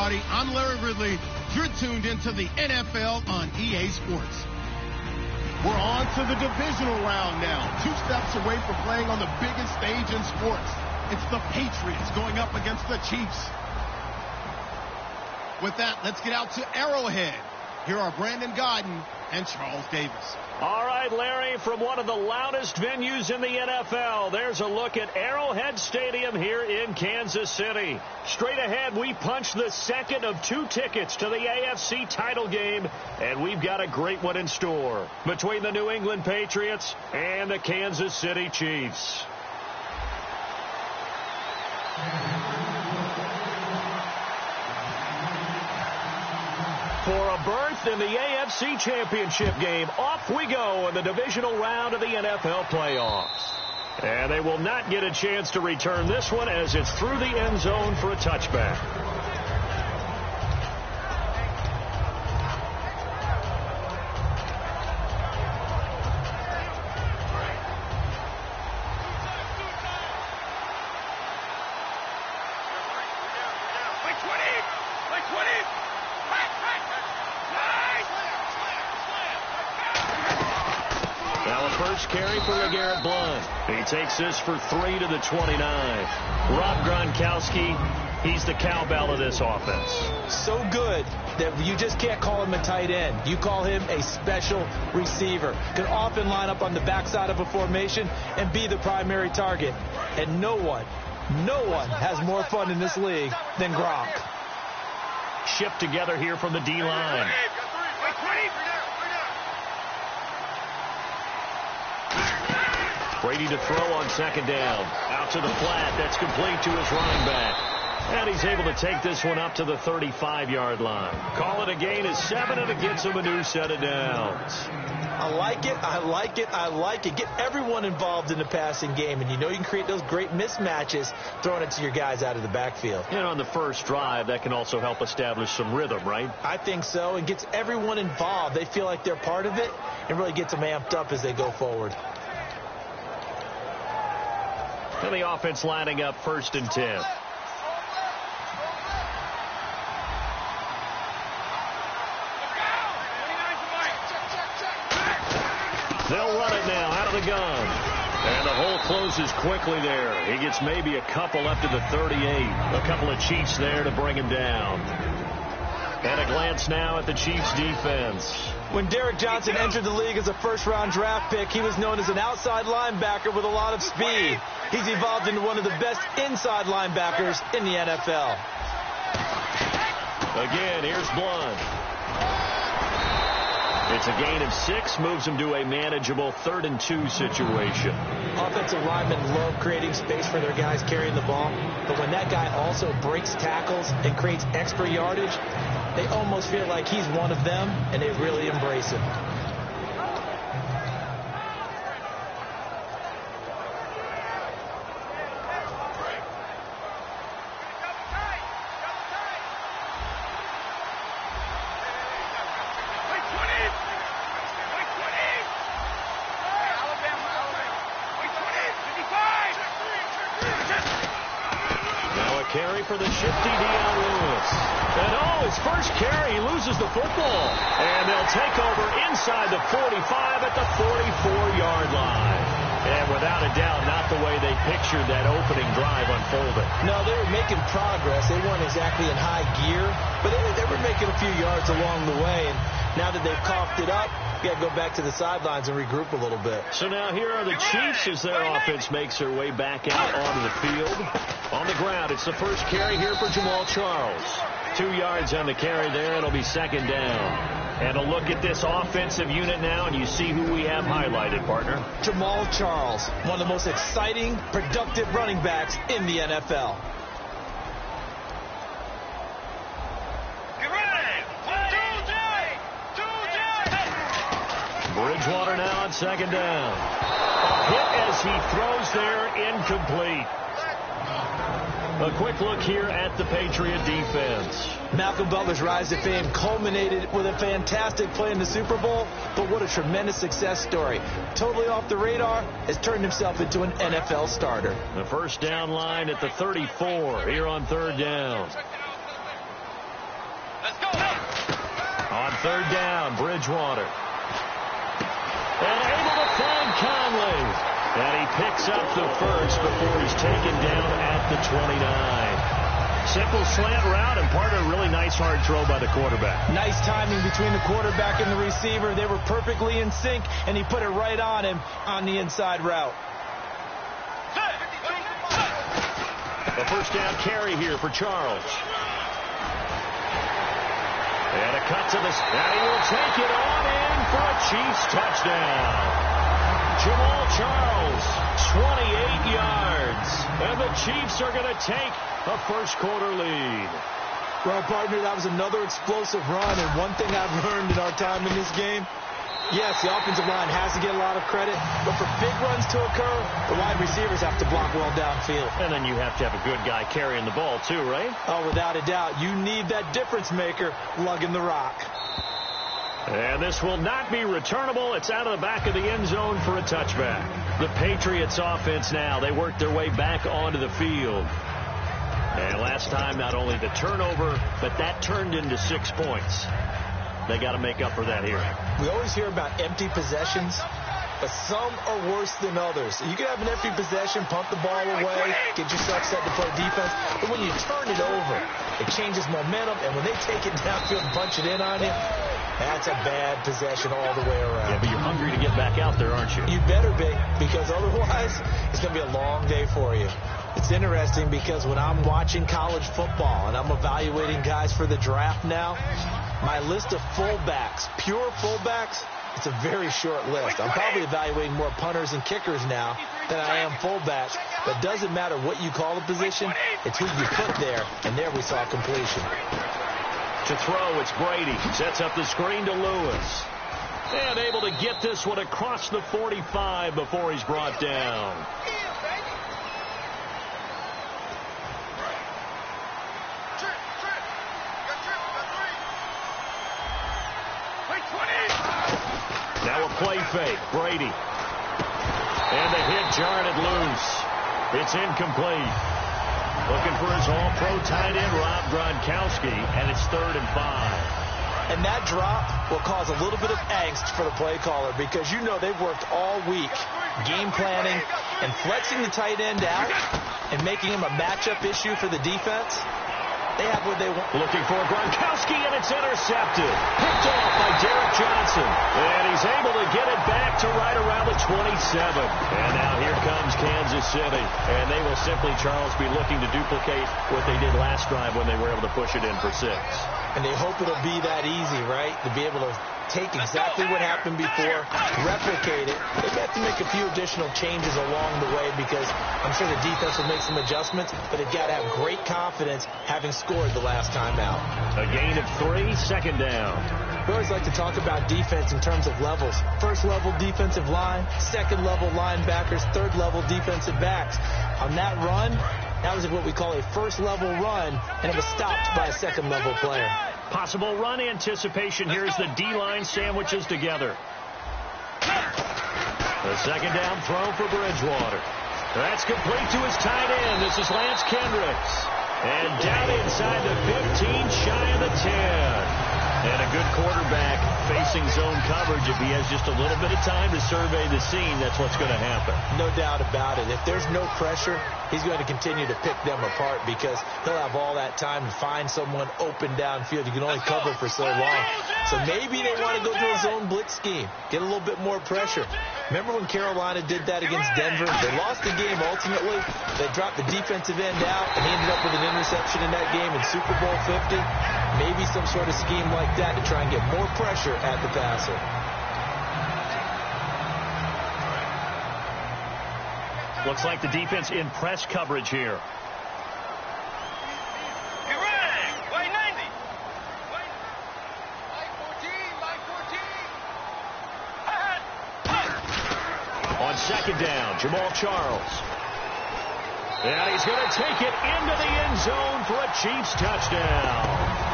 everybody. I'm Larry Ridley. You're tuned into the NFL on EA Sports. We're on to the divisional round now. 2 steps away from playing on the biggest stage in sports. It's the Patriots going up against the Chiefs. With that, let's get out to Arrowhead. Here are Brandon Godden and Charles Davis. All right, Larry, from one of the loudest venues in the NFL, there's a look at Arrowhead Stadium here in Kansas City. Straight ahead, we punch the second of 2 tickets to the AFC title game, and we've got a great one in store between the New England Patriots and the Kansas City Chiefs. For a berth in the AFC Championship game, off we go in the divisional round of the NFL playoffs. And they will not get a chance to return this one as it's through the end zone for a touchback. Carry for LeGarrette Blount. He takes this for 3 to the 29. Rob Gronkowski, he's the cowbell of this offense. So good that you just can't call him a tight end. You call him a special receiver. Can often line up on the backside of a formation and be the primary target. And no one has more fun in this league than Gronk. Shipped together here from the D-line. Brady to throw on second down. Out to the flat. That's complete to his running back. And he's able to take this one up to the 35-yard line. Call it a gain of 7, and it gets him a new set of downs. I like it. I like it. I like it. Get everyone involved in the passing game, and you know you can create those great mismatches throwing it to your guys out of the backfield. And on the first drive, that can also help establish some rhythm, right? I think so. It gets everyone involved. They feel like they're part of it and really gets them amped up as they go forward. And the offense lining up 1st and 10. They'll run it now out of the gun. And the hole closes quickly there. He gets maybe a couple up to the 38. A couple of Chiefs there to bring him down. And a glance now at the Chiefs defense. When Derek Johnson entered the league as a first-round draft pick, he was known as an outside linebacker with a lot of speed. He's evolved into one of the best inside linebackers in the NFL. Again, here's Blount. It's a gain of 6, moves him to a manageable 3rd and 2 situation. Offensive linemen love creating space for their guys carrying the ball, but when that guy also breaks tackles and creates extra yardage, they almost feel like he's one of them, and they really embrace him. Carry for the shifty Deion Lewis. And his first carry, he loses the football. And they'll take over inside the 45 at the 44-yard line. And without a doubt, not the way they pictured that opening drive unfolding. No, they were making progress. They weren't exactly in high gear, but they were making a few yards along the way. And now that they've coughed it up, you got to go back to the sidelines and regroup a little bit. So now here are the Chiefs as their offense makes their way back out onto the field. On the ground, it's the first carry here for Jamal Charles. 2 yards on the carry there. It'll be 2nd down. And a look at this offensive unit now, and you see who we have highlighted, partner. Jamal Charles, one of the most exciting, productive running backs in the NFL. Bridgewater now on 2nd down. A hit as he throws there, incomplete. A quick look here at the Patriot defense. Malcolm Butler's rise to fame culminated with a fantastic play in the Super Bowl, but what a tremendous success story. Totally off the radar, has turned himself into an NFL starter. The first down line at the 34 here on 3rd down. third down, Bridgewater. And able to find Conley. And he picks up the first before he's taken down at the 29. Simple slant route and part of a really nice hard throw by the quarterback. Nice timing between the quarterback and the receiver. They were perfectly in sync, and he put it right on him on the inside route. A first down carry here for Charles. And a cut to the... And he will take it on in for a Chiefs touchdown. Jamal Charles, 28 yards. And the Chiefs are going to take a first-quarter lead. Well, partner, that was another explosive run. And one thing I've learned in our time in this game, yes, the offensive line has to get a lot of credit, but for big runs to occur, the wide receivers have to block well downfield. And then you have to have a good guy carrying the ball, too, right? Oh, without a doubt. You need that difference maker lugging the rock. And this will not be returnable. It's out of the back of the end zone for a touchback. The Patriots offense now, they worked their way back onto the field. And last time, not only the turnover, but that turned into 6 points. They got to make up for that here. We always hear about empty possessions, but some are worse than others. You can have an empty possession, pump the ball away, get yourself set to play defense, but when you turn it over, it changes momentum, and when they take it downfield and punch it in on you, that's a bad possession all the way around. Yeah, but you're hungry to get back out there, aren't you? You better be, because otherwise it's going to be a long day for you. It's interesting because when I'm watching college football and I'm evaluating guys for the draft now, my list of fullbacks, pure fullbacks, it's a very short list. I'm probably evaluating more punters and kickers now than I am fullbacks. But it doesn't matter what you call the position, it's who you put there, and there we saw completion. To throw, it's Brady. Sets up the screen to Lewis. And able to get this one across the 45 before he's brought down. Now a play fake. Brady. And the hit jarred it loose. It's incomplete. Looking for his all-pro tight end, Rob Gronkowski, and it's 3rd and 5. And that drop will cause a little bit of angst for the play caller because you know they've worked all week game planning and flexing the tight end out and making him a matchup issue for the defense. They have what they want. Looking for Gronkowski, and it's intercepted. Picked off by Derek Johnson. And he's able to get it back to right around the 27. And now here comes Kansas City. And they will simply, Charles, be looking to duplicate what they did last drive when they were able to push it in for 6. And they hope it'll be that easy, right? To be able to take exactly what happened before, replicate it. They've got to make a few additional changes along the way because I'm sure the defense will make some adjustments, but they've got to have great confidence having scored the last time out. A gain of 3, 2nd down. We always like to talk about defense in terms of levels. First level defensive line, second level linebackers, third level defensive backs. On that run, that was what we call a first level run, and it was stopped by a second level player. Possible run anticipation here as the D-line sandwiches together. The 2nd down throw for Bridgewater. That's complete to his tight end. This is Lance Kendricks. And down inside the 15, shy of the 10. And a good quarterback facing zone coverage. If he has just a little bit of time to survey the scene, that's what's going to happen. No doubt about it. If there's no pressure, he's going to continue to pick them apart because he'll have all that time to find someone open downfield. You can only cover for so long. So maybe they want to go to a zone blitz scheme, get a little bit more pressure. Remember when Carolina did that against Denver? They lost the game ultimately. They dropped the defensive end out, and he ended up with an interception in that game in Super Bowl 50. Maybe some sort of scheme like that to try and get more pressure at the passer. Looks like the defense in press coverage here. On 2nd down, Jamal Charles. And he's going to take it into the end zone for a Chiefs touchdown.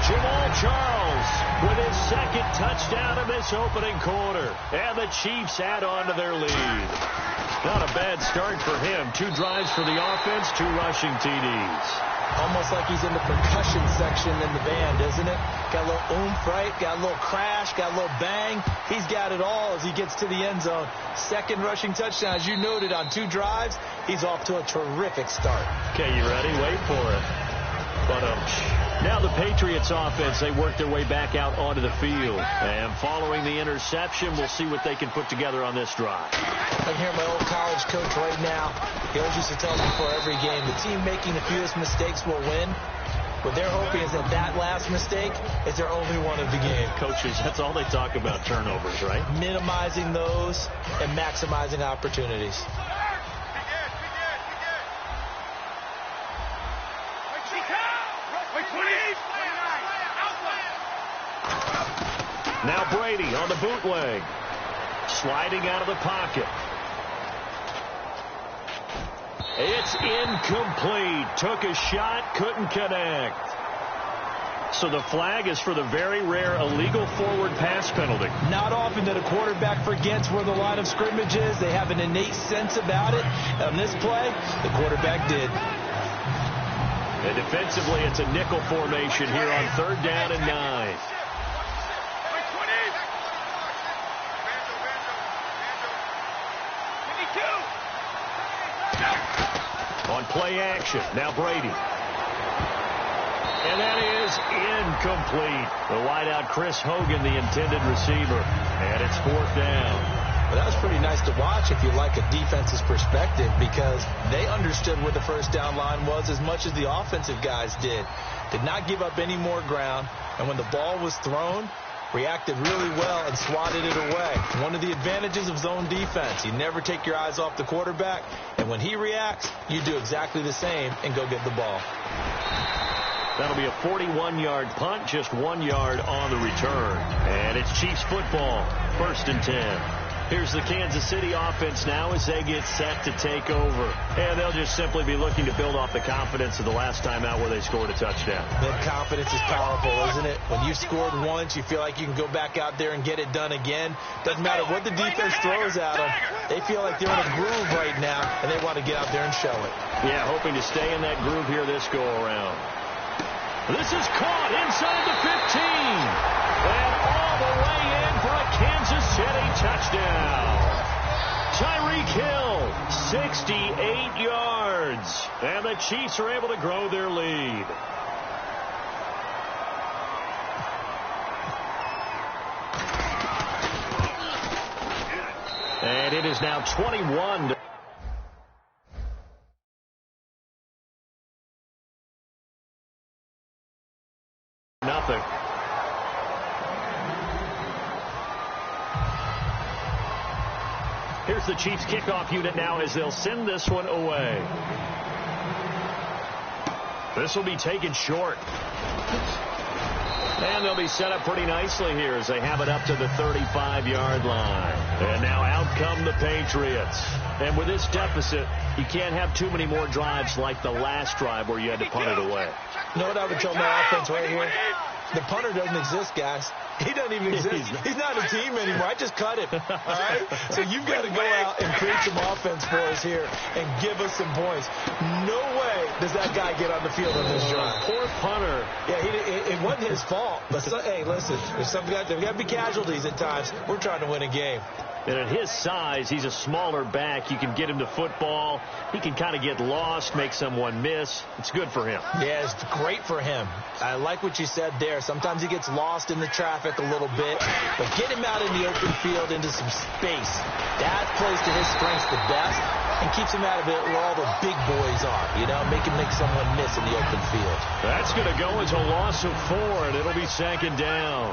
Jamal Charles with his 2nd touchdown of this opening quarter. And the Chiefs add on to their lead. Not a bad start for him. 2 drives for the offense, 2 rushing TDs. Almost like he's in the percussion section in the band, isn't it? Got a little oomph, right? Got a little crash, got a little bang. He's got it all as he gets to the end zone. Second rushing touchdown, as you noted, on 2 drives. He's off to a terrific start. Okay, you ready? Wait for it. But now the Patriots offense, they work their way back out onto the field. And following the interception, we'll see what they can put together on this drive. I'm here, my old college coach right now. He always used to tell me before every game, the team making the fewest mistakes will win. What they're hoping is that last mistake is their only one of the game. Coaches, that's all they talk about, turnovers, right? Minimizing those and maximizing opportunities. Now Brady on the bootleg. Sliding out of the pocket. It's incomplete. Took a shot, couldn't connect. So the flag is for the very rare illegal forward pass penalty. Not often that a quarterback forgets where the line of scrimmage is. They have an innate sense about it. On this play, the quarterback did. And defensively, it's a nickel formation here on 3rd down and 9. On play action, now Brady. And that is incomplete. The wideout Chris Hogan, the intended receiver. And it's 4th down. Well, that was pretty nice to watch if you like a defense's perspective, because they understood where the first down line was as much as the offensive guys did. Did not give up any more ground. And when the ball was thrown, reacted really well and swatted it away. One of the advantages of zone defense, you never take your eyes off the quarterback, and when he reacts, you do exactly the same and go get the ball. That'll be a 41-yard punt, just 1 yard on the return. And it's Chiefs football, 1st and 10. Here's the Kansas City offense now as they get set to take over. And they'll just simply be looking to build off the confidence of the last time out where they scored a touchdown. That confidence is powerful, isn't it? When you've scored once, you feel like you can go back out there and get it done again. Doesn't matter what the defense throws at them. They feel like they're in a groove right now, and they want to get out there and show it. Yeah, hoping to stay in that groove here this go-around. This is caught inside the 15. And all the way in for a Kansas City touchdown. Tyreek Hill, 68 yards. And the Chiefs are able to grow their lead. And it is now 21 nothing. Here's the Chiefs kickoff unit now as they'll send this one away. This will be taken short. And they'll be set up pretty nicely here as they have it up to the 35-yard line. And now out come the Patriots. And with this deficit, you can't have too many more drives like the last drive where you had to punt it away. You know what I would tell my offense right here? The punter doesn't exist, guys. He doesn't even exist. He's not a team anymore. I just cut him. All right? So you've got to go out and create some offense for us here and give us some points. No way does that guy get on the field on this drive. Poor punter. Yeah, it wasn't his fault. But hey, listen, there's got to be casualties at times. We're trying to win a game. And at his size, he's a smaller back. You can get him to football. He can kind of get lost, make someone miss. It's good for him. Yeah, it's great for him. I like what you said there. Sometimes he gets lost in the traffic a little bit, but get him out in the open field into some space. That plays to his strengths the best and keeps him out of it where all the big boys are, you know, make someone miss in the open field. That's going to go as a loss of 4, and it'll be 2nd down.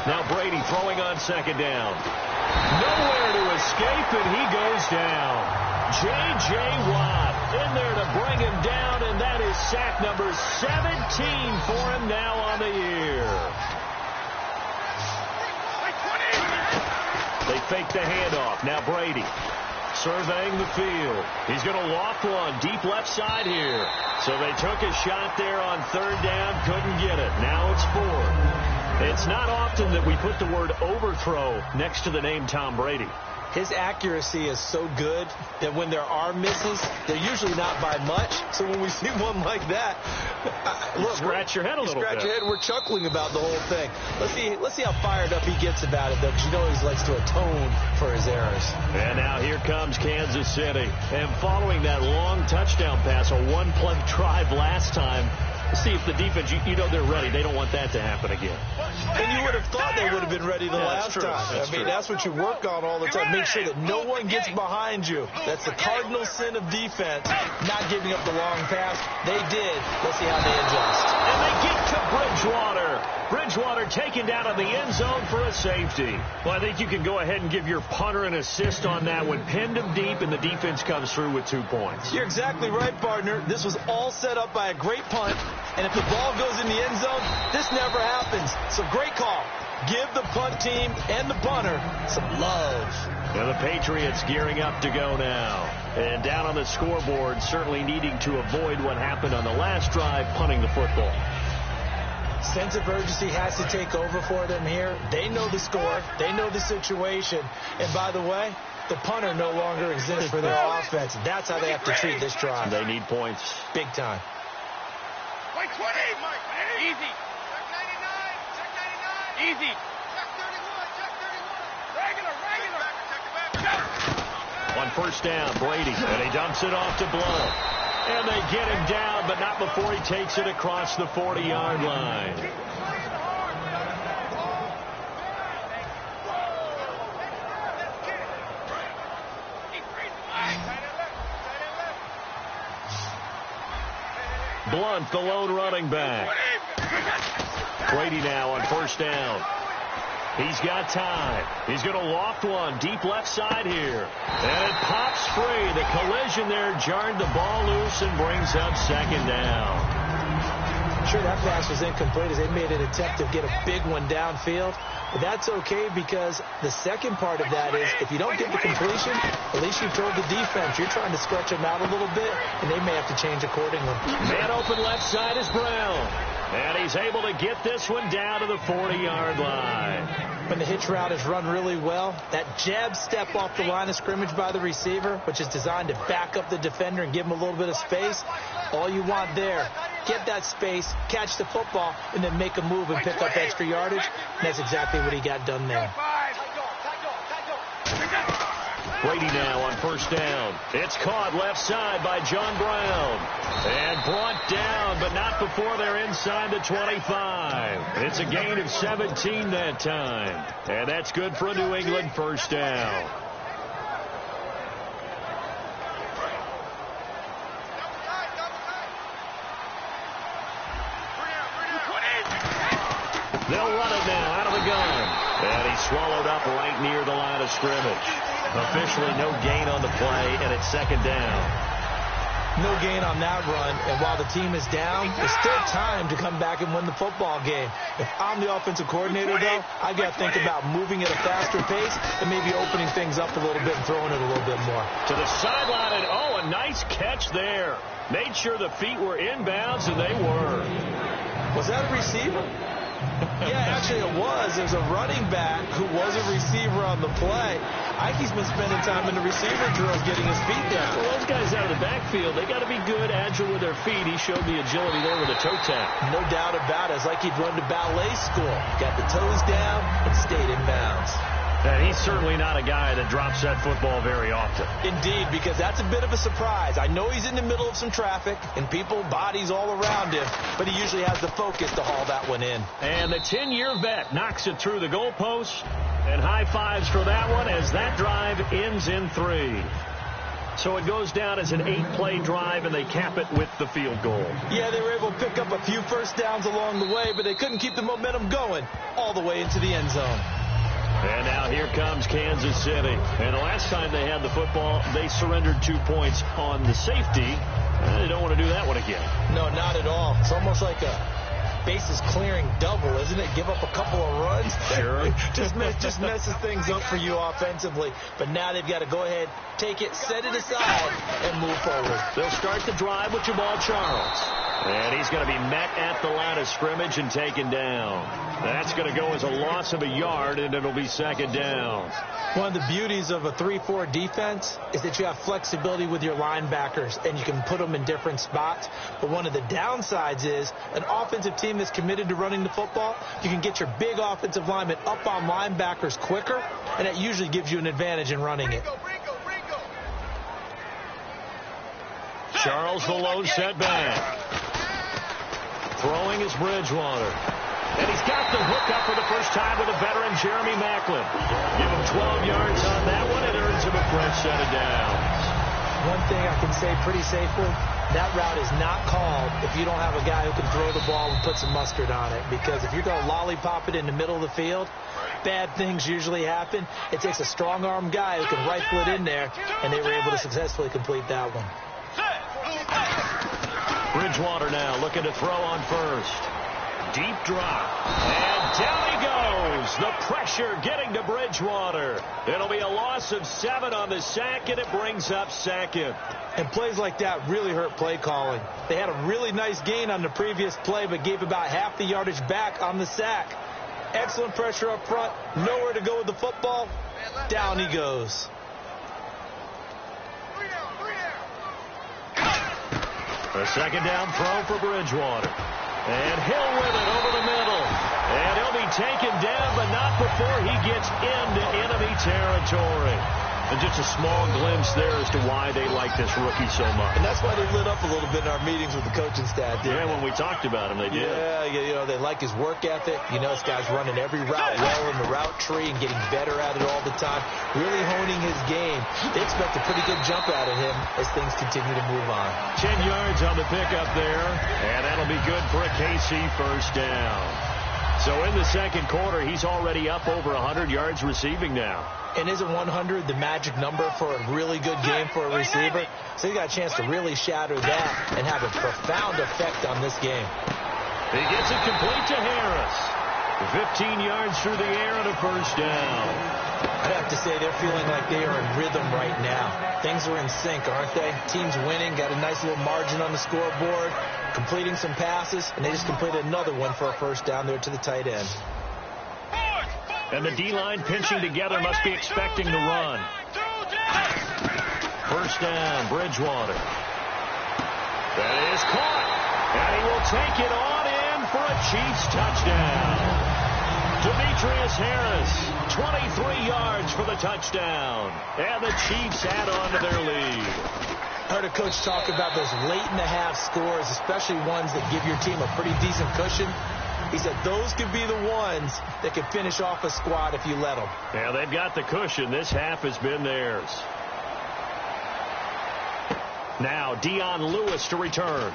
Now Brady throwing on 2nd down. Nowhere to escape, and he goes down. J.J. Watt in there to bring him down, and that is sack number 17 for him now on the year. They fake the handoff. Now Brady surveying the field. He's going to loft one deep left side here. So they took a shot there on 3rd down, couldn't get it. Now it's 4th. It's not often that we put the word overthrow next to the name Tom Brady. His accuracy is so good that when there are misses, they're usually not by much. So when we see one like that, look, scratch your head a little bit. Scratch your head. We're chuckling about the whole thing. Let's see how fired up he gets about it, though, because you know he likes to atone for his errors. And now here comes Kansas City. And following that long touchdown pass, a one-play drive last time, see if the defense, you know they're ready. They don't want that to happen again. And you would have thought they would have been ready the last time. That's what you work on all the time. Make sure that no one gets behind you. That's the cardinal sin of defense, not giving up the long pass. They did. Let's see how they adjust. And they get to Bridgewater. Bridgewater taken down in the end zone for a safety. Well, I think you can go ahead and give your punter an assist on that one. Pinned him deep, and the defense comes through with 2 points. You're exactly right, partner. This was all set up by a great punt. And if the ball goes in the end zone, this never happens. So great call. Give the punt team and the punter some love. Now the Patriots gearing up to go now. And down on the scoreboard, certainly needing to avoid what happened on the last drive, punting the football. Sense of urgency has to take over for them here. They know the score. They know the situation. And by the way, the punter no longer exists for their offense. That's how they have to treat this drive. They need points. Big time. Wait, 20, Mike. Easy. Check 99. Check 99. Easy. Check 31. Check 31. Regular. On first down, Brady. And he dumps it off to Blount. And they get him down, but not before he takes it across the 40-yard line. Blount, the lone running back. Brady now on first down. He's got time. He's going to loft one deep left side here. And it pops free. The collision there jarred the ball loose and brings up second down. Sure, that pass was incomplete as they made an attempt to get a big one downfield. But that's okay because the second part of that is if you don't get the completion, at least you've told the defense you're trying to stretch them out a little bit, and they may have to change accordingly. Man open left side is Brown. And he's able to get this one down to the 40-yard line. When the hitch route is run really well, that jab step off the line of scrimmage by the receiver, which is designed to back up the defender and give him a little bit of space, all you want there, get that space, catch the football, and then make a move and pick up extra yardage. And that's exactly what he got done there. Brady now on first down. It's caught left side by John Brown. And brought down, but not before they're inside the 25. It's a gain of 17 that time. And that's good for a New England first down. They'll run it now out of the gun. And he's swallowed up right near the line of scrimmage. Officially no gain on the play, and it's second down. No gain on that run, and while the team is down, there's still time to come back and win the football game. If I'm the offensive coordinator, though, I've got to think about moving at a faster pace and maybe opening things up a little bit and throwing it a little bit more. To the sideline, and a nice catch there. Made sure the feet were inbounds, and they were. Was that a receiver? Yeah, actually it was. There's a running back who was a receiver on the play. Ike's been spending time in the receiver drills getting his feet down. Well, those guys out of the backfield, they got to be good, agile with their feet. He showed the agility there with a toe tap. No doubt about it. It's like he'd run to ballet school. Got the toes down and stayed in bounds. And he's certainly not a guy that drops that football very often. Indeed, because that's a bit of a surprise. I know he's in the middle of some traffic and people, bodies all around him, but he usually has the focus to haul that one in. And the 10-year vet knocks it through the goalpost. And high fives for that one as that drive ends in 3. So it goes down as an 8-play drive, and they cap it with the field goal. Yeah, they were able to pick up a few first downs along the way, but they couldn't keep the momentum going all the way into the end zone. And now here comes Kansas City. And the last time they had the football, they surrendered 2 points on the safety. They don't want to do that one again. No, not at all. It's almost like a bases clearing double, isn't it? Give up a couple of runs. Sure. just messes things up for you offensively. But now they've got to go ahead, take it, set it aside, and move forward. They'll start the drive with Jamal Charles. And he's going to be met at the line of scrimmage and taken down. That's going to go as a loss of a yard, and it'll be second down. One of the beauties of a 3-4 defense is that you have flexibility with your linebackers, and you can put them in different spots. But one of the downsides is an offensive team that's committed to running the football, you can get your big offensive linemen up on linebackers quicker, and that usually gives you an advantage in running it. Charles the lone setback. Throwing is Bridgewater. And he's got the hook up for the first time with a veteran, Jeremy Maclin. Give him 12 yards on that one. It earns him a fresh set of downs. One thing I can say pretty safely, that route is not called if you don't have a guy who can throw the ball and put some mustard on it. Because if you're going to lollipop it in the middle of the field, bad things usually happen. It takes a strong-arm guy who can rifle it in there, and they were able to successfully complete that one. Bridgewater now looking to throw on first. Deep drop. And down he goes. The pressure getting to Bridgewater. It'll be a loss of 7 on the sack, and it brings up second. And plays like that really hurt play calling. They had a really nice gain on the previous play, but gave about half the yardage back on the sack. Excellent pressure up front. Nowhere to go with the football. Down he goes. A second down throw for Bridgewater. And Hill with it over the middle. And he'll be taken down, but not before he gets into enemy territory. And just a small glimpse there as to why they like this rookie so much. And that's why they lit up a little bit in our meetings with the coaching staff. Yeah, when we talked about him, they did. Yeah, you know, they like his work ethic. You know, this guy's running every route well in the route tree and getting better at it all the time. Really honing his game. They expect a pretty good jump out of him as things continue to move on. 10 yards on the pickup there, and that'll be good for a KC first down. So in the second quarter, he's already up over 100 yards receiving now. And isn't 100 the magic number for a really good game for a receiver? So he got a chance to really shatter that and have a profound effect on this game. He gets it complete to Harris. 15 yards through the air and a first down. I'd have to say they're feeling like they are in rhythm right now. Things are in sync, aren't they? Team's winning, got a nice little margin on the scoreboard, completing some passes, and they just completed another one for a first down there to the tight end. And the D-line pinching together must be expecting the run. First down, Bridgewater. That is caught. And he will take it on in for a Chiefs touchdown. Demetrius Harris, 23 yards for the touchdown. And the Chiefs add on to their lead. I heard a coach talk about those late-in-the-half scores, especially ones that give your team a pretty decent cushion. He said those could be the ones that could finish off a squad if you let them. Yeah, they've got the cushion. This half has been theirs. Now, Dion Lewis to return.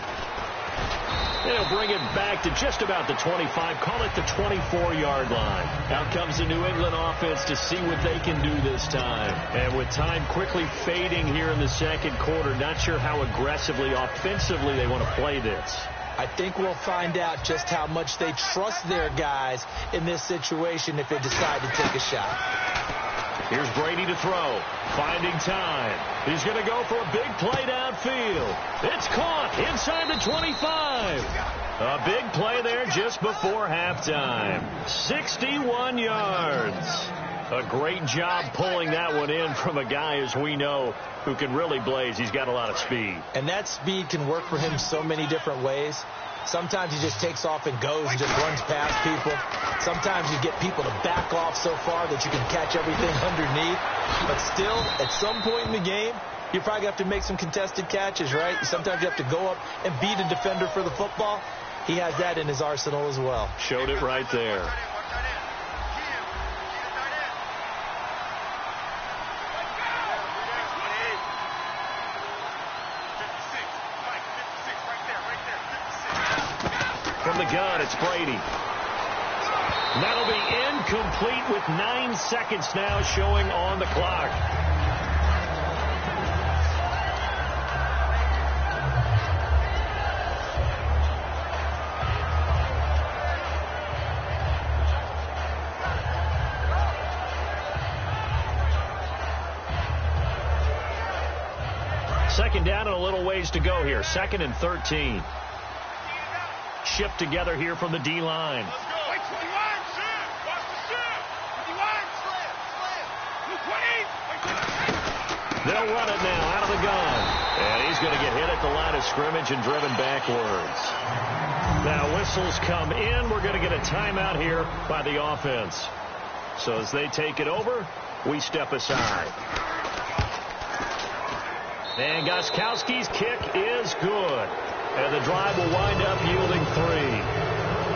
They'll bring it back to just about the 25, call it the 24-yard line. Out comes the New England offense to see what they can do this time. And with time quickly fading here in the second quarter, not sure how aggressively, offensively they want to play this. I think we'll find out just how much they trust their guys in this situation if they decide to take a shot. Here's Brady to throw. Finding time. He's going to go for a big play downfield. It's caught inside the 25. A big play there just before halftime. 61 yards. A great job pulling that one in from a guy, as we know, who can really blaze. He's got a lot of speed. And that speed can work for him so many different ways. Sometimes he just takes off and goes and just runs past people. Sometimes you get people to back off so far that you can catch everything underneath. But still, at some point in the game, you probably have to make some contested catches, right? Sometimes you have to go up and beat a defender for the football. He has that in his arsenal as well. Showed it right there. From the gun, it's Brady. That'll be incomplete with 9 seconds now showing on the clock. Second down and a little ways to go here. 2nd and 13. ship together here from the D-line. Let's go. Wait, 21. Shift. Watch the shift. 51. Slam. 20. They'll run it now out of the gun. And he's going to get hit at the line of scrimmage and driven backwards. Now whistles come in. We're going to get a timeout here by the offense. So as they take it over, we step aside. And Gostkowski's kick is good. And the drive will wind up yielding 3.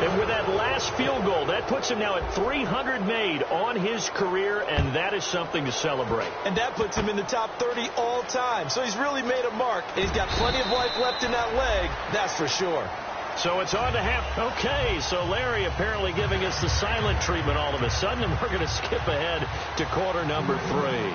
And with that last field goal, that puts him now at 300 made on his career, and that is something to celebrate. And that puts him in the top 30 all time. So he's really made a mark, and he's got plenty of life left in that leg, that's for sure. So it's on to half. Okay, so Larry apparently giving us the silent treatment all of a sudden, and we're going to skip ahead to quarter number 3.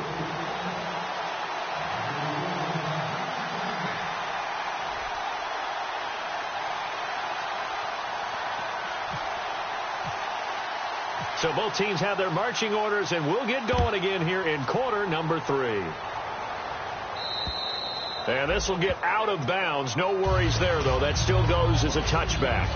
So both teams have their marching orders, and we'll get going again here in quarter number 3. And this will get out of bounds. No worries there, though. That still goes as a touchback.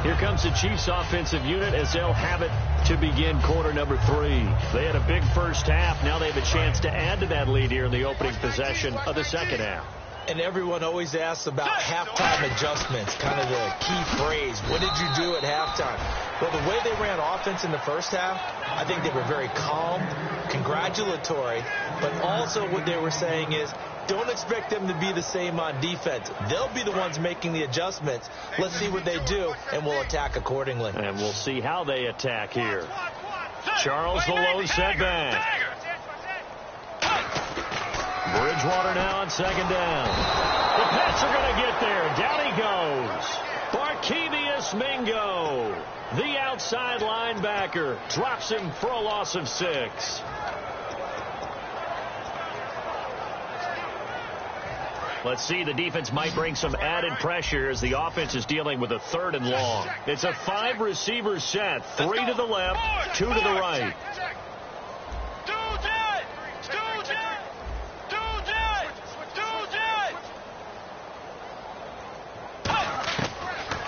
Here comes the Chiefs offensive unit as they'll have it to begin quarter number 3. They had a big first half. Now they have a chance to add to that lead here in the opening possession of the second half. And everyone always asks about halftime adjustments, kind of the key phrase. What did you do at halftime? Well, the way they ran offense in the first half, I think they were very calm, congratulatory, but also what they were saying is, don't expect them to be the same on defense. They'll be the ones making the adjustments. Let's see what they do, and we'll attack accordingly. And we'll see how they attack here. Charles, the lone setback. Bridgewater now on second down. The Pats are going to get there. Down he goes. Barkevius Mingo, the outside linebacker, drops him for a loss of 6. Let's see, the defense might bring some added pressure as the offense is dealing with a 3rd and long. It's a 5-receiver set, 3 to the left, 2 to the right.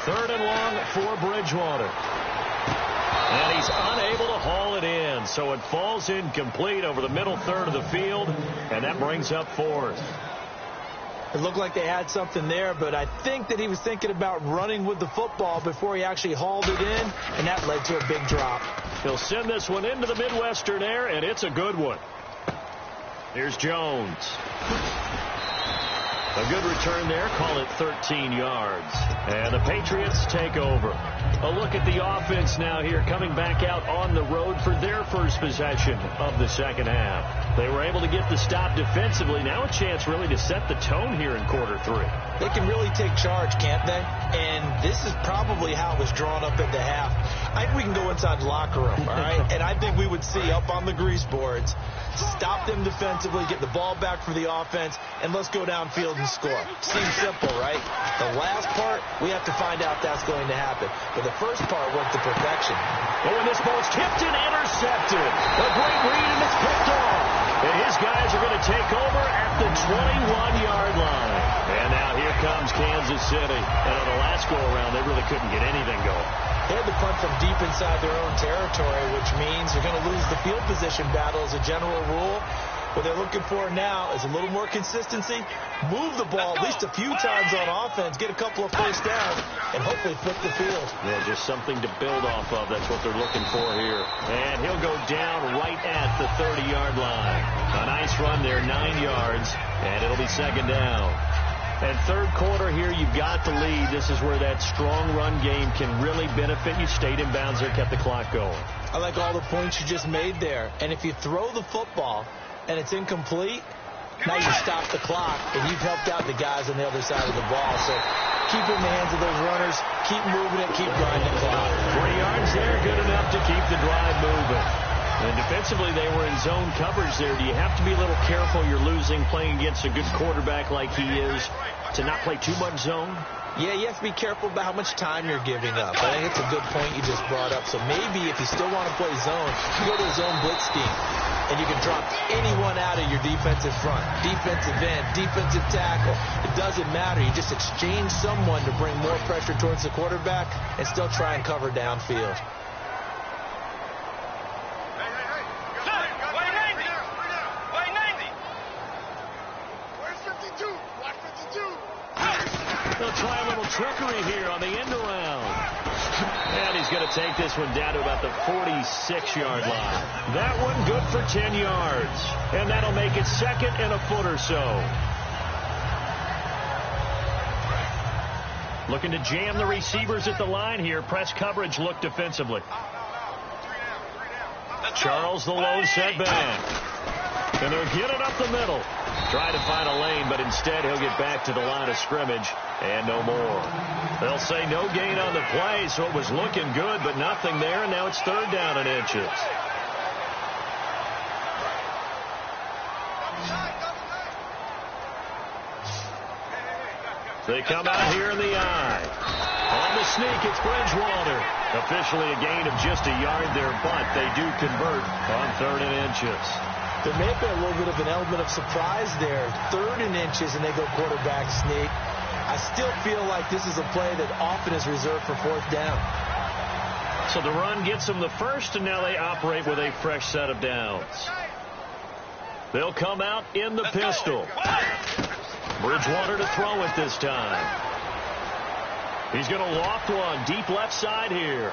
Third and long for Bridgewater. And he's unable to haul it in, so it falls incomplete over the middle third of the field, and that brings up 4th. It looked like they had something there, but I think that he was thinking about running with the football before he actually hauled it in, and that led to a big drop. He'll send this one into the Midwestern air, and it's a good one. Here's Jones. A good return there, call it 13 yards. And the Patriots take over. A look at the offense now here, coming back out on the road for their first possession of the second half. They were able to get the stop defensively. Now a chance really to set the tone here in quarter 3. They can really take charge, can't they? And this is probably how it was drawn up at the half. I think we can go inside the locker room, all right? And I think we would see up on the grease boards, stop them defensively, get the ball back for the offense, and let's go downfield and score. Seems simple, right? The last part, we have to find out that's going to happen. But the first part went to perfection. Oh, and this ball's tipped and intercepted. A great read, and it's picked off. And his guys are going to take over at the 21-yard line. And now here comes Kansas City. And on the last go-around, they really couldn't get anything going. They had to punt from deep inside their own territory, which means they're going to lose the field position battle as a general rule. What they're looking for now is a little more consistency, move the ball at least a few times on offense, get a couple of first downs, and hopefully flip the field. Yeah, just something to build off of. That's what they're looking for here. And he'll go down right at the 30-yard line. A nice run there, 9 yards, and it'll be second down. And third quarter here, you've got the lead. This is where that strong run game can really benefit you. Stayed in bounds there, kept the clock going. I like all the points you just made there. And if you throw the football and it's incomplete, now you stop the clock, and you've helped out the guys on the other side of the ball. So keep it in the hands of those runners, keep moving it, keep grinding the clock. 3 yards there, good enough to keep the drive moving. And defensively, they were in zone coverage there. Do you have to be a little careful? You're losing, playing against a good quarterback like he is, to not play too much zone? Yeah, you have to be careful about how much time you're giving up. I think it's a good point you just brought up. So maybe if you still want to play zone, you go to a zone blitz scheme, and you can drop anyone out of your defensive front, defensive end, defensive tackle. It doesn't matter. You just exchange someone to bring more pressure towards the quarterback and still try and cover downfield. They'll try a little trickery here on the end around. And he's going to take this one down to about the 46-yard line. That one good for 10 yards. And that'll make it second and a foot or so. Looking to jam the receivers at the line here. Press coverage look defensively. Charles the low setback. And they'll get it up the middle. Try to find a lane, but instead he'll get back to the line of scrimmage and no more. They'll say no gain on the play, so it was looking good, but nothing there, and now it's third down and inches. They come out here in the eye. On the sneak, it's Bridgewater. Officially a gain of just a yard there, but they do convert on third and inches. There may have been a little bit of an element of surprise there. Third and inches, and they go quarterback sneak. I still feel like this is a play that often is reserved for fourth down. So the run gets them the first, and now they operate with a fresh set of downs. They'll come out in the pistol. Bridgewater to throw it this time. He's going to loft one deep left side here.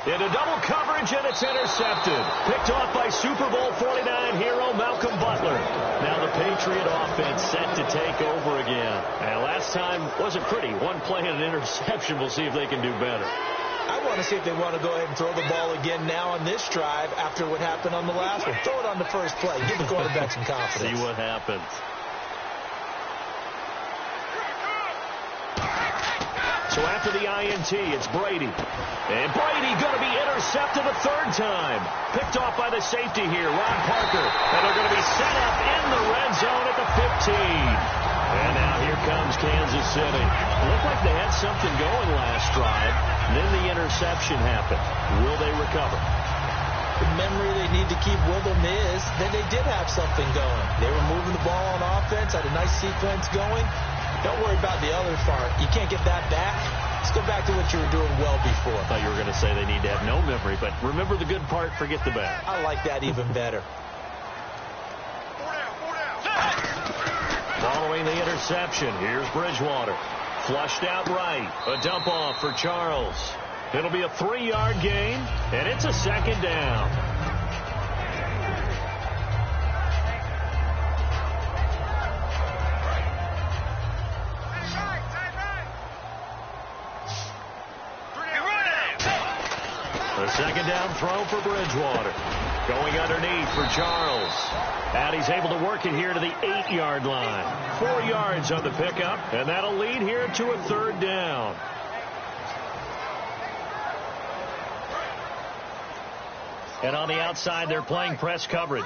Into double coverage, and it's intercepted. Picked off by Super Bowl 49 hero Malcolm Butler. Now the Patriot offense set to take over again. And last time wasn't pretty. One play and an interception. We'll see if they can do better. I want to see if they want to go ahead and throw the ball again now on this drive after what happened on the last one. Throw it on the first play. Give the quarterback some confidence. See what happens. So after the INT, it's Brady. And Brady going to be intercepted a third time. Picked off by the safety here, Ron Parker. And they're going to be set up in the red zone at the 15. And now here comes Kansas City. Looked like they had something going last drive. Then the interception happened. Will they recover? The memory they need to keep with them is that they did have something going. They were moving the ball on offense, had a nice sequence going. Don't worry about the other part. You can't get that back. Let's go back to what you were doing well before. I thought you were going to say they need to have no memory, but remember the good part, forget the bad. I like that even better. Following the interception, here's Bridgewater. Flushed out right. A dump off for Charles. It'll be a 3-yard gain, and it's a second down. The second down throw for Bridgewater. Going underneath for Charles. And he's able to work it here to the 8-yard line. 4 yards on the pickup, and that'll lead here to a third down. And on the outside, they're playing press coverage.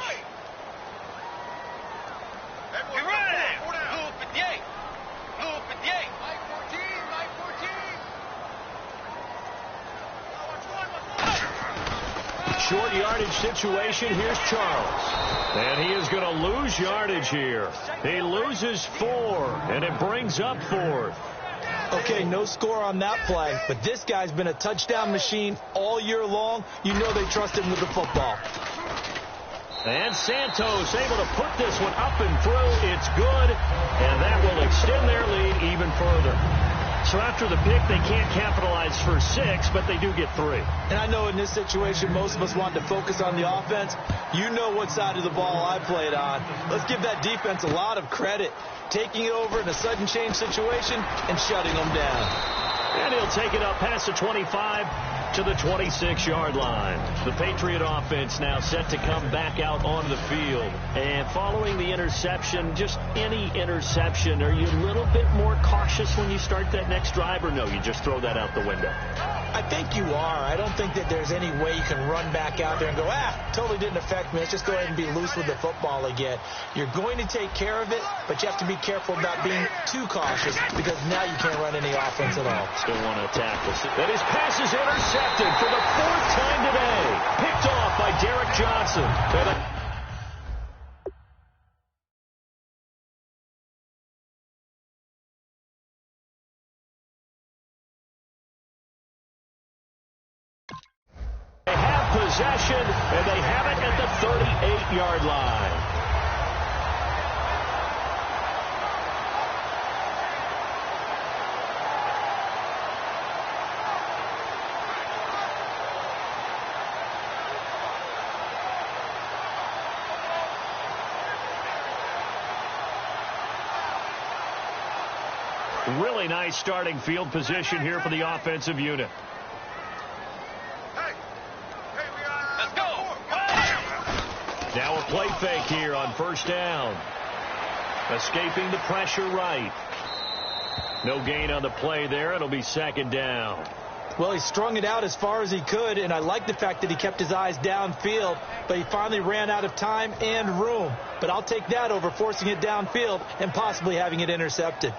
Short yardage situation. Here's Charles. And he is going to lose yardage here. He loses 4, and it brings up 4th. Okay, no score on that play, but this guy's been a touchdown machine all year long. You know they trust him with the football. And Santos able to put this one up and through. It's good, and that will extend their lead even further. So after the pick, they can't capitalize for 6, but they do get 3. And I know in this situation, most of us want to focus on the offense. You know what side of the ball I played on. Let's give that defense a lot of credit. Taking it over in a sudden change situation and shutting them down. And he'll take it up past the 25 to the 26-yard line. The Patriot offense now set to come back out on the field. And following the interception, just any interception, are you a little bit more cautious when you start that next drive, or no, you just throw that out the window? I think you are. I don't think that there's any way you can run back out there and go, totally didn't affect me. Let's just go ahead and be loose with the football again. You're going to take care of it, but you have to be careful about being too cautious because now you can't run any offense at all. Still want to tackle. And his pass is intercepted for the 4th time today. Picked off by Derek Johnson. They have possession, and they have it at the 38-yard line. Really nice starting field position here for the offensive unit. Let's go. Now a play fake here on 1st down. Escaping the pressure right. No gain on the play there. It'll be 2nd down. Well, he strung it out as far as he could, and I like the fact that he kept his eyes downfield, but he finally ran out of time and room. But I'll take that over forcing it downfield and possibly having it intercepted.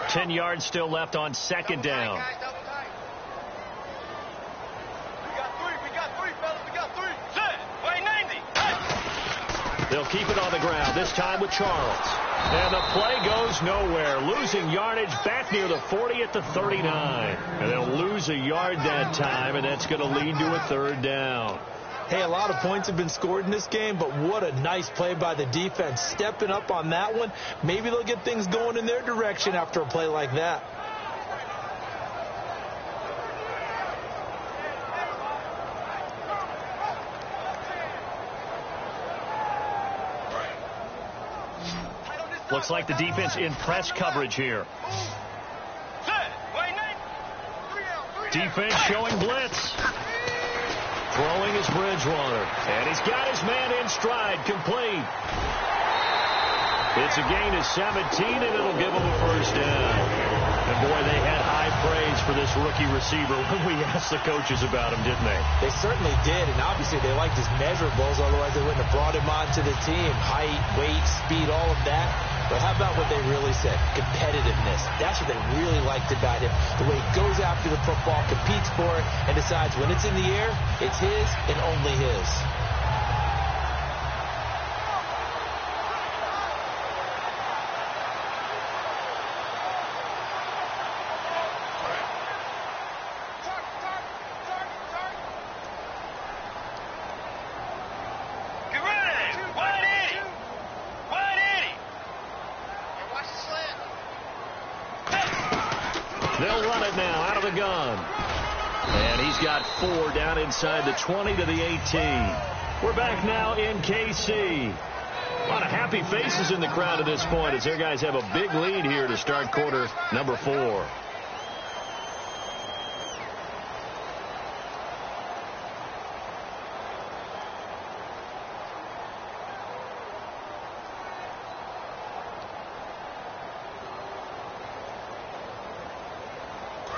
Ten yards still left on 2nd down. We got three, fellas. We got three. Set. Wait, 90. They'll keep it on the ground, this time with Charles. And the play goes nowhere. Losing yardage back near the 40 at the 39. And they'll lose a yard that time, and that's going to lead to a 3rd down. Hey, a lot of points have been scored in this game, but what a nice play by the defense. Stepping up on that one. Maybe they'll get things going in their direction after a play like that. Looks like the defense in press coverage here. Defense showing blitz. Throwing is Bridgewater. And he's got his man in stride, complete. It's a gain of 17, and it'll give him a 1st down. And boy, they had high praise for this rookie receiver when we asked the coaches about him, didn't they? They certainly did, and obviously they liked his measurables, otherwise they wouldn't have brought him onto the team. Height, weight, speed, all of that. But how about what they really said? Competitiveness. That's what they really liked about him. The way he goes after the football, competes for it, and decides when it's in the air, it's his and only his. They'll run it now out of the gun. And he's got 4 down inside the 20 to the 18. We're back now in KC. A lot of happy faces in the crowd at this point as their guys have a big lead here to start quarter number 4.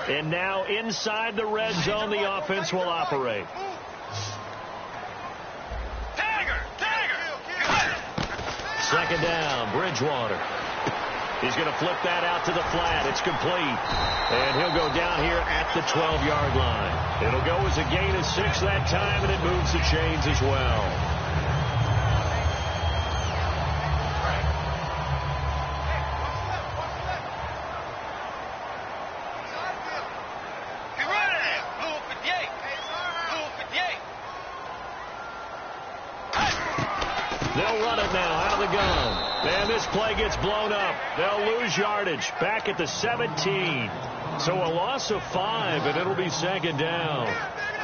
And now inside the red zone, the offense will operate. Second down, Bridgewater. He's going to flip that out to the flat. It's complete. And he'll go down here at the 12-yard line. It'll go as a gain of 6 that time, and it moves the chains as well. They'll run it now out of the gun. And this play gets blown up. They'll lose yardage back at the 17. So a loss of 5, and it'll be second down.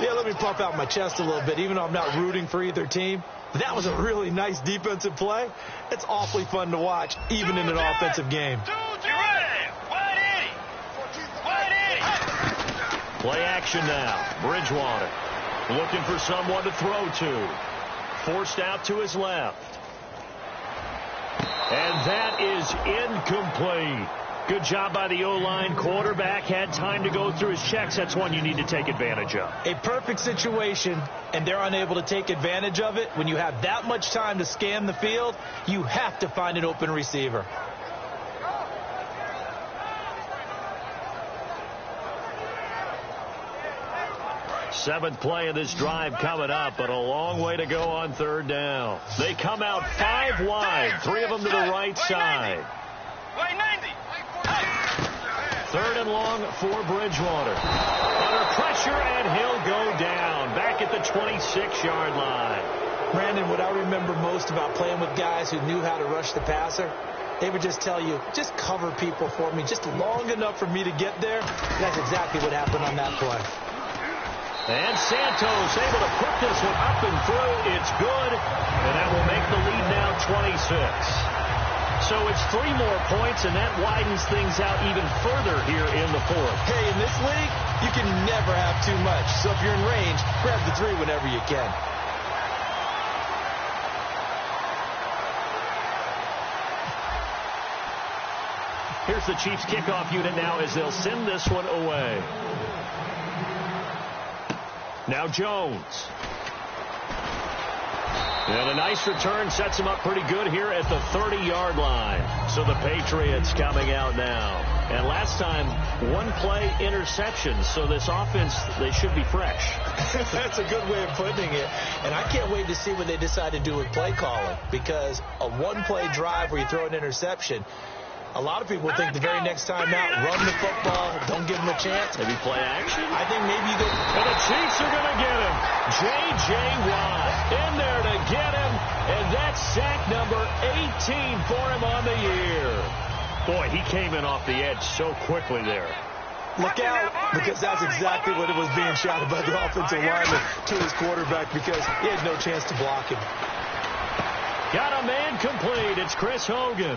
Yeah, let me puff out my chest a little bit, even though I'm not rooting for either team. That was a really nice defensive play. It's awfully fun to watch, even in an offensive game. Play action now. Bridgewater. Looking for someone to throw to. Forced out to his left. And that is incomplete. Good job by the O-line. Quarterback had time to go through his checks. That's one you need to take advantage of. A perfect situation, and they're unable to take advantage of it. When you have that much time to scan the field, you have to find an open receiver. Seventh play of this drive coming up, but a long way to go on third down. They come out 5 wide, 3 of them to the right side. Third and long for Bridgewater. Under pressure, and he'll go down. Back at the 26-yard line. Brandon, what I remember most about playing with guys who knew how to rush the passer, they would just tell you, just cover people for me just long enough for me to get there. That's exactly what happened on that play. And Santos able to put this one up and through. It's good, and that will make the lead now 26. So it's 3 more points, and that widens things out even further here in the fourth. Hey, in this league, you can never have too much. So if you're in range, grab the 3 whenever you can. Here's the Chiefs kickoff unit now as they'll send this one away. Now Jones. And a nice return sets him up pretty good here at the 30-yard line. So the Patriots coming out now. And last time, 1 play interception. So this offense, they should be fresh. That's a good way of putting it. And I can't wait to see what they decide to do with play calling. Because a 1-play drive where you throw an interception, a lot of people think the very next time out, run the football, don't give them a chance. Maybe play action? I think maybe you go. And the Chiefs are going to get him. J.J. Watt in there to get him. And that's sack number 18 for him on the year. Boy, he came in off the edge so quickly there. Look out, because that's exactly what it was being shouted by the offensive lineman to his quarterback, because he had no chance to block him. Got a man complete. It's Chris Hogan.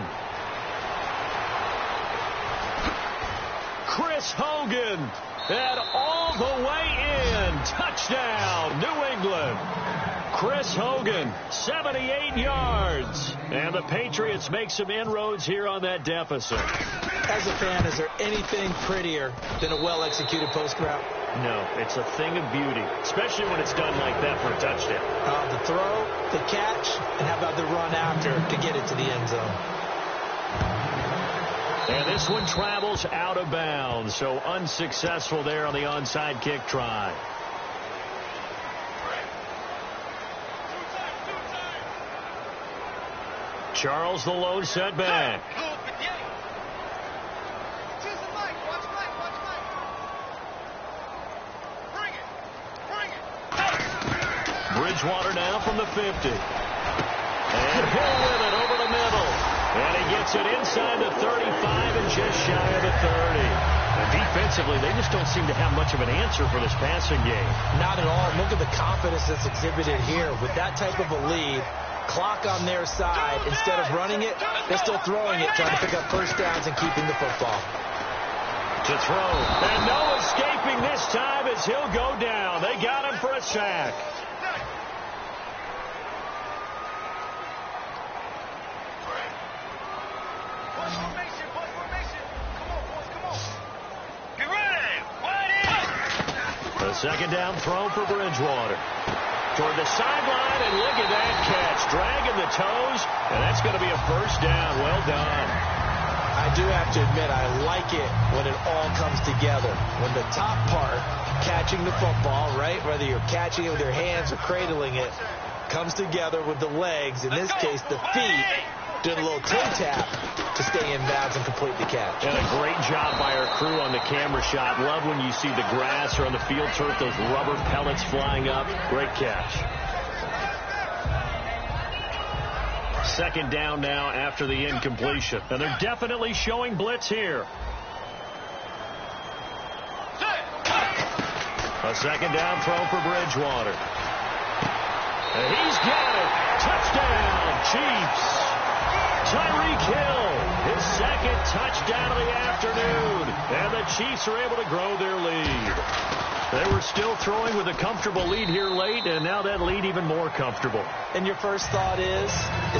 Chris Hogan, and all the way in. Touchdown, New England. Chris Hogan, 78 yards. And the Patriots make some inroads here on that deficit. As a fan, is there anything prettier than a well-executed post route? No, it's a thing of beauty, especially when it's done like that for a touchdown. The throw, the catch, and how about the run after to get it to the end zone? And this one travels out of bounds, so unsuccessful there on the onside kick try. Charles the lone setback. Bridgewater now from the 50. And Hill with it over the middle. And he gets it inside the 35 and just shy of the 30. And defensively, they just don't seem to have much of an answer for this passing game. Not at all. Look at the confidence that's exhibited here. With that type of a lead, clock on their side, instead of running it, they're still throwing it, trying to pick up first downs and keeping the football. To throw. And no escaping this time as he'll go down. They got him for a sack. A second down throw for Bridgewater. Toward the sideline, and look at that catch. Dragging the toes, and that's going to be a first down. Well done. I do have to admit, I like it when it all comes together. When the top part, catching the football, right, whether you're catching it with your hands or cradling it, comes together with the legs, in this case the feet, doing a little toe tap to stay in bounds and complete the catch. And a great job by our crew on the camera shot. Love when you see the grass or on the field turf, those rubber pellets flying up. Great catch. Second down now after the incompletion. And they're definitely showing blitz here. A second down throw for Bridgewater. And he's got it. Touchdown, Chiefs. Tyreek Hill, His second touchdown of the afternoon. And the Chiefs are able to grow their lead. They were still throwing with a comfortable lead here late, and now that lead even more comfortable. And your first thought is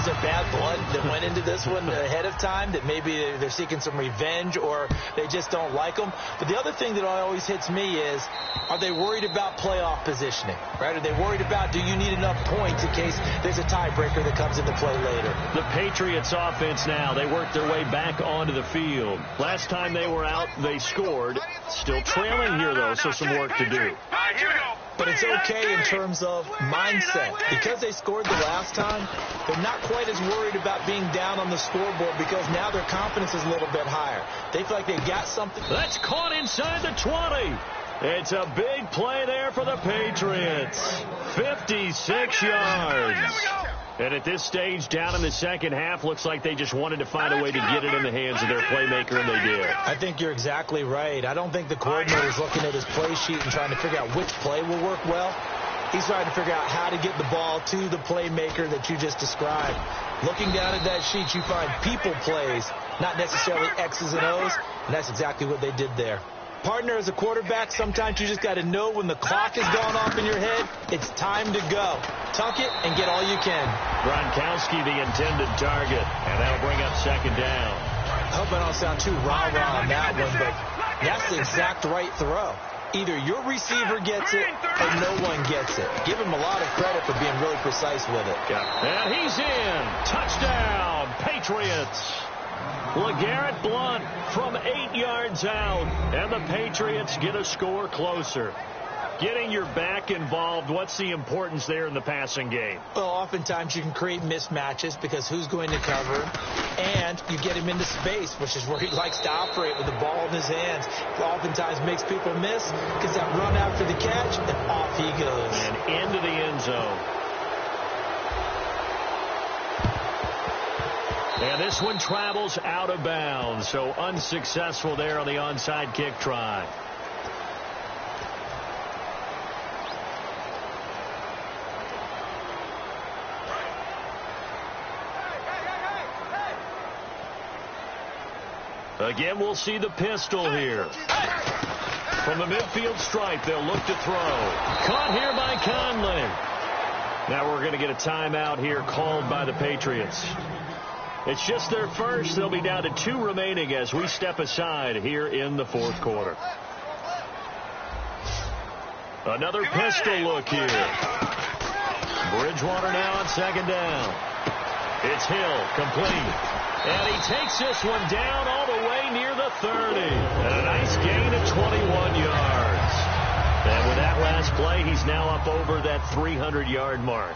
there bad blood that went into this one ahead of time, that maybe they're seeking some revenge or they just don't like them? But the other thing that always hits me is, are they worried about playoff positioning, right? Are they worried about, do you need enough points in case there's a tiebreaker that comes into play later? The Patriots offense now, they work their way back onto the field. Last time they were out, they scored. Still trailing here, though, so some work to do. But it's okay in terms of mindset. Because they scored the last time, they're not quite as worried about being down on the scoreboard because now their confidence is a little bit higher. They feel like they've got something. That's caught inside the 20. It's a big play there for the Patriots. 56 yards. And at this stage, down in the second half, looks like they just wanted to find a way to get it in the hands of their playmaker, and they did. I think you're exactly right. I don't think the coordinator's looking at his play sheet and trying to figure out which play will work well. He's trying to figure out how to get the ball to the playmaker that you just described. Looking down at that sheet, you find people plays, not necessarily X's and O's, and that's exactly what they did there. Partner, as a quarterback, sometimes you just got to know when the clock is going off in your head, it's time to go. Tuck it and get all you can. Gronkowski, the intended target, and that'll bring up second down. I hope I don't sound too rah-rah on that one, but that's the exact right throw. Either your receiver gets it or no one gets it. Give him a lot of credit for being really precise with it. Yeah. And he's in. Touchdown, Patriots. LeGarrette Blount from 8 yards out, and the Patriots get a score closer. Getting your back involved, what's the importance there in the passing game? Well, oftentimes you can create mismatches because who's going to cover him, and you get him into space, which is where he likes to operate with the ball in his hands. It oftentimes makes people miss because that run after the catch, and off he goes. And into the end zone. And this one travels out of bounds, so unsuccessful there on the onside kick try. Again, we'll see the pistol here. From the midfield stripe, they'll look to throw. Caught here by Conley. Now we're going to get a timeout here called by the Patriots. It's just their first. They'll be down to 2 remaining as we step aside here in the fourth quarter. Another pistol look here. Bridgewater now on second down. It's Hill, complete. And he takes this one down all the way near the 30. And a nice gain of 21 yards. And with that last play, he's now up over that 300-yard mark.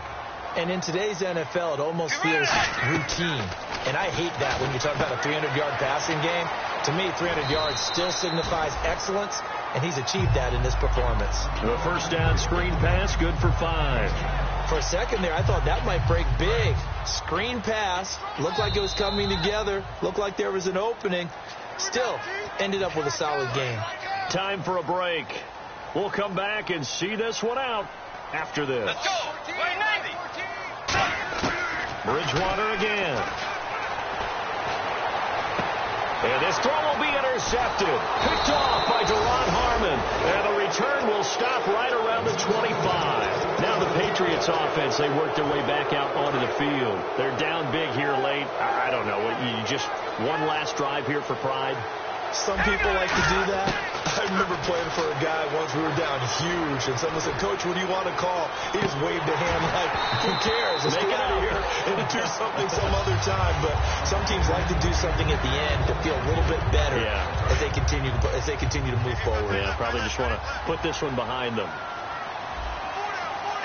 And in today's NFL, it almost feels routine. And I hate that when you talk about a 300-yard passing game. To me, 300 yards still signifies excellence, and he's achieved that in this performance. The first down screen pass, good for 5. For a second there, I thought that might break big. Screen pass, looked like it was coming together, looked like there was an opening. Still, ended up with a solid game. Time for a break. We'll come back and see this one out after this. Let's go. Play 90. Bridgewater again. And this throw will be intercepted. Picked off by Deron Harmon. And the return will stop right around the 25. Now the Patriots offense, they work their way back out onto the field. They're down big here late. I don't know. You just one last drive here for pride. Some people like to do that. I remember playing for a guy once. We were down huge, and someone said, "Coach, what do you want to call?" He just waved a hand like, "Who cares? Let's get out of here and do something some other time." But some teams like to do something at the end to feel a little bit better as they continue to move forward. Yeah, probably just want to put this one behind them.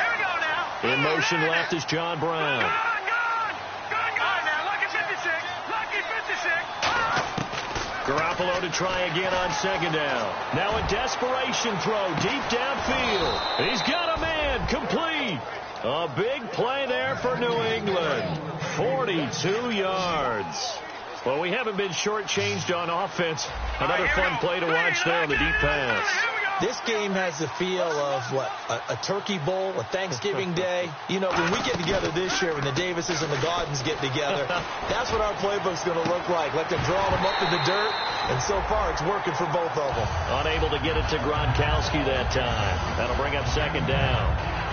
Here we go now. In motion left is John Brown. Gone now. Lucky 56. Lucky 56. Garoppolo to try again on second down. Now a desperation throw deep downfield. He's got a man, complete. A big play there for New England. 42 yards. Well, we haven't been shortchanged on offense. Another fun play to watch there on the deep pass. Here we go. This game has the feel of, what, a turkey bowl, a Thanksgiving day. You know, when we get together this year, when the Davises and the Gaudens get together, that's what our playbook's going to look like. Let them draw them up in the dirt, and so far it's working for both of them. Unable to get it to Gronkowski that time. That'll bring up second down.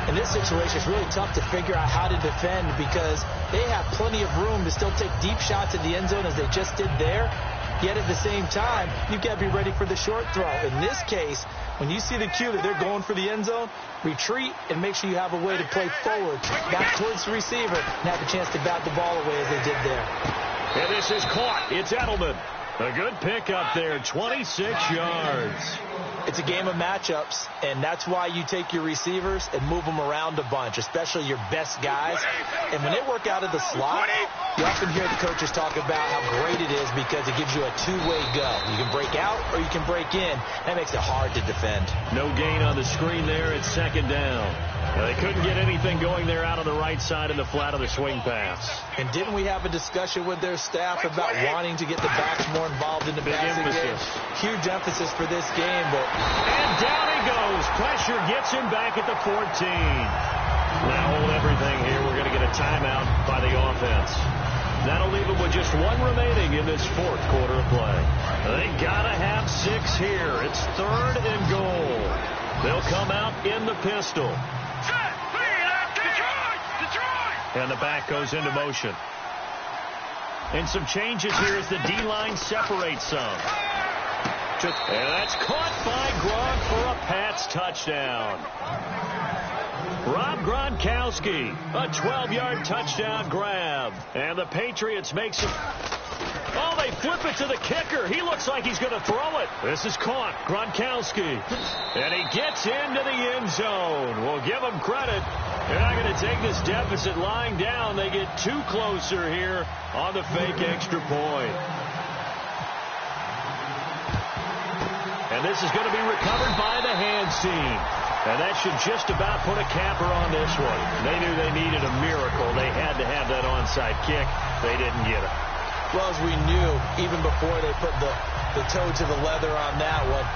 In this situation, it's really tough to figure out how to defend because they have plenty of room to still take deep shots in the end zone as they just did there. Yet at the same time, you've got to be ready for the short throw. In this case, when you see the cue that they're going for the end zone, retreat and make sure you have a way to play forward, back towards the receiver, and have a chance to bat the ball away as they did there. And this is caught. It's Edelman. A good pick up there, 26 yards. It's a game of matchups, and that's why you take your receivers and move them around a bunch, especially your best guys. And when they work out of the slot, you often hear the coaches talk about how great it is because it gives you a two-way go. You can break out or you can break in. That makes it hard to defend. No gain on the screen there. It's second down. They couldn't get anything going there out on the right side in the flat of the swing pass. And didn't we have a discussion with their staff about wanting to get the backs more involved in the passing game? Huge emphasis for this game. And down he goes. Pressure gets him back at the 14. Now hold everything here. We're going to get a timeout by the offense. That'll leave them with just one remaining in this fourth quarter of play. They got to have 6 here. It's third and goal. They'll come out in the pistol. And the back goes into motion. And some changes here as the D-line separates some. And that's caught by Gronk for a Pats touchdown. Rob Gronkowski, a 12-yard touchdown grab. And the Patriots make some... Oh, they flip it to the kicker. He looks like he's going to throw it. This is caught. Gronkowski. And he gets into the end zone. We'll give him credit. They're not going to take this deficit lying down. They get too closer here on the fake extra point. And this is going to be recovered by the hands team. And that should just about put a capper on this one. They knew they needed a miracle. They had to have that onside kick. They didn't get it. Well, as we knew, even before they put the toe to the leather on that one,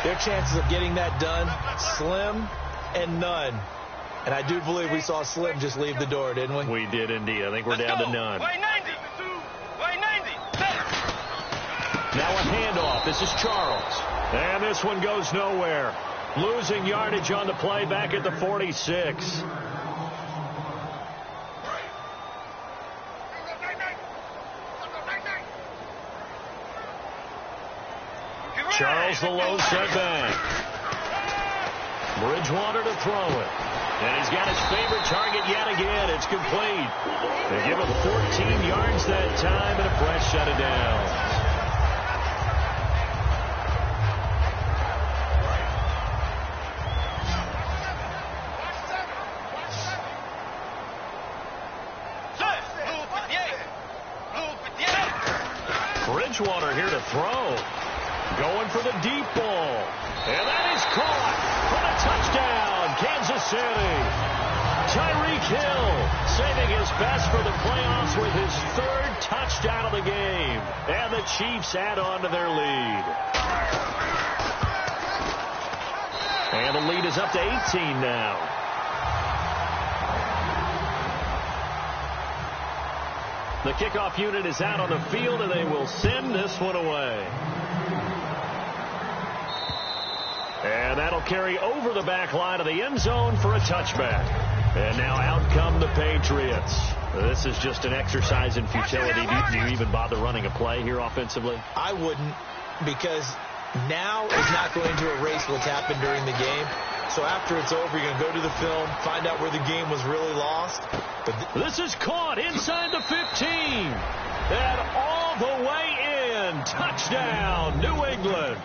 their chances of getting that done, slim and none. And I do believe we saw Slim just leave the door, didn't we? We did indeed. I think we're down to none. Now a handoff. This is Charles. And this one goes nowhere. Losing yardage on the play back at the 46. Charles the low setback. Bridgewater to throw it. And he's got his favorite target yet again. It's complete. They give him 14 yards that time and a press shut it down. Bridgewater here to throw. Going for the deep ball. And that is caught for a touchdown, Kansas City. Tyreek Hill saving his best for the playoffs with his 3rd touchdown of the game. And the Chiefs add on to their lead. And the lead is up to 18 now. The kickoff unit is out on the field, and they will send this one away. And that'll carry over the back line of the end zone for a touchback. And now out come the Patriots. This is just an exercise in futility. Do you even bother running a play here offensively? I wouldn't, because now is not going to erase what's happened during the game. So after it's over, you're going to go to the film, find out where the game was really lost. But this is caught inside the 15. And all the way in. Touchdown, New England.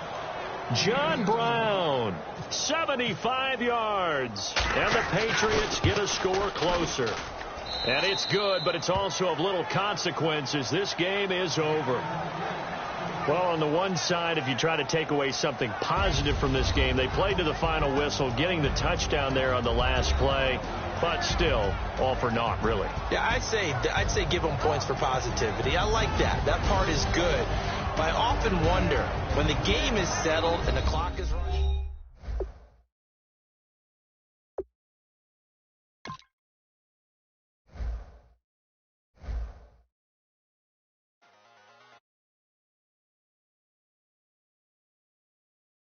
John Brown, 75 yards. And the Patriots get a score closer. And it's good, but it's also of little consequences. This game is over. Well, on the one side, if you try to take away something positive from this game, they played to the final whistle, getting the touchdown there on the last play, but still, all for naught, really. Yeah, I'd say give them points for positivity. I like that. That part is good. But I often wonder, when the game is settled and the clock is running,